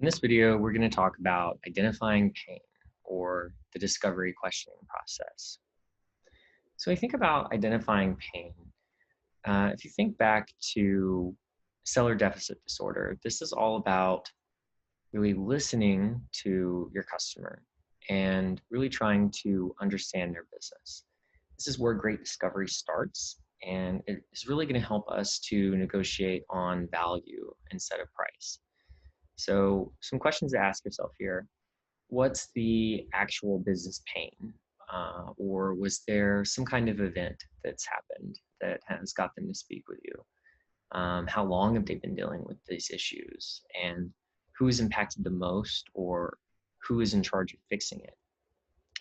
In this video, we're going to talk about identifying pain or the discovery questioning process. So we think about identifying pain. If you think back to seller deficit disorder, this is all about really listening to your customer and really trying to understand their business. This is where great discovery starts, and it is really going to help us to negotiate on value instead of price. So some questions to ask yourself here. What's the actual business pain? Or was there some kind of event that's happened that has got them to speak with you? How long have they been dealing with these issues? And who is impacted the most, or who is in charge of fixing it?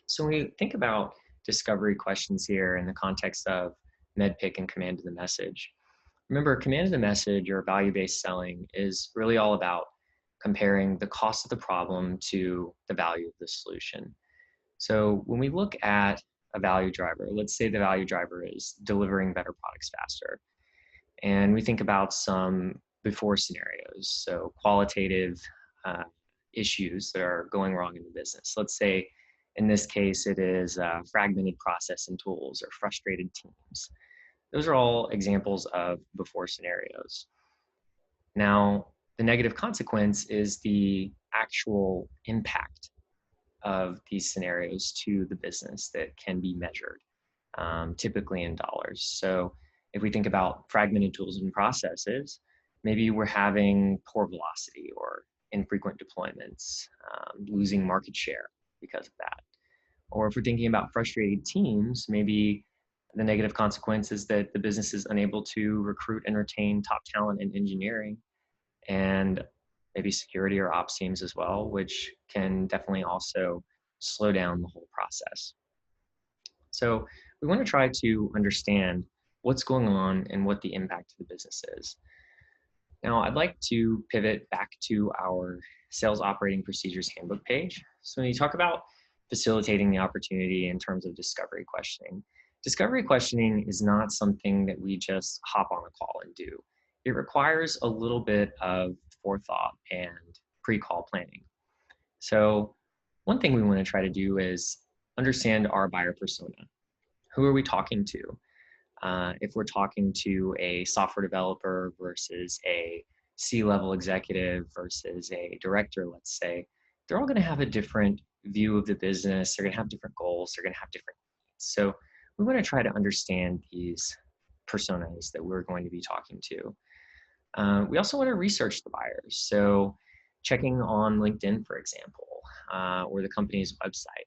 So when we think about discovery questions here in the context of MEDDPPICC and command of the message, remember, command of the message or value-based selling is really all about comparing the cost of the problem to the value of the solution. So when we look at a value driver, let's say the value driver is delivering better products faster. And we think about some before scenarios, so qualitative issues that are going wrong in the business. Let's say in this case, it is fragmented process and tools or frustrated teams. Those are all examples of before scenarios. Now, the negative consequence is the actual impact of these scenarios to the business that can be measured, typically in dollars. So if we think about fragmented tools and processes, maybe we're having poor velocity or infrequent deployments, losing market share because of that. Or if we're thinking about frustrated teams, maybe the negative consequence is that the business is unable to recruit and retain top talent in engineering, and maybe security or ops teams as well, which can definitely also slow down the whole process. So we want to try to understand what's going on and what the impact of the business is. Now, I'd like to pivot back to our Sales Operating Procedures Handbook page. So when you talk about facilitating the opportunity in terms of discovery questioning is not something that we just hop on a call and do. It requires a little bit of forethought and pre-call planning. So one thing we want to try to do is understand our buyer persona. Who are we talking to? If we're talking to a software developer versus a C-level executive versus a director, let's say, they're all going to have a different view of the business. They're going to have different goals. They're going to have different needs. So we want to try to understand these personas that we're going to be talking to. We also want to research the buyers. So checking on LinkedIn, for example, or the company's website.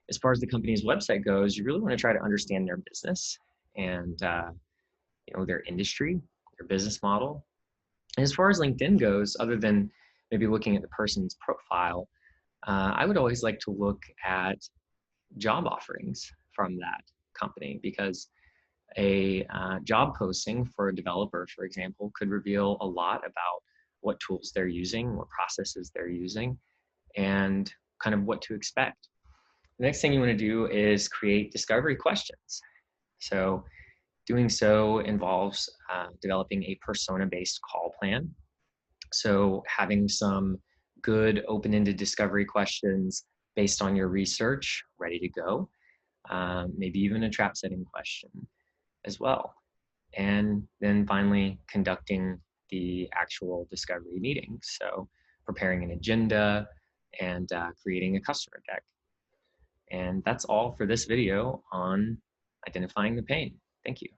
As far as the company's website goes, you really want to try to understand their business and their industry, their business model. And as far as LinkedIn goes, other than maybe looking at the person's profile, I would always like to look at job offerings from that company, because a job posting for a developer, for example, could reveal a lot about what tools they're using, what processes they're using, and kind of what to expect. The next thing you want to do is create discovery questions. So doing so involves developing a persona-based call plan. So having some good open-ended discovery questions based on your research ready to go, maybe even a trap setting question as well. And then finally conducting the actual discovery meeting. So preparing an agenda and creating a customer deck. And that's all for this video on identifying the pain. Thank you.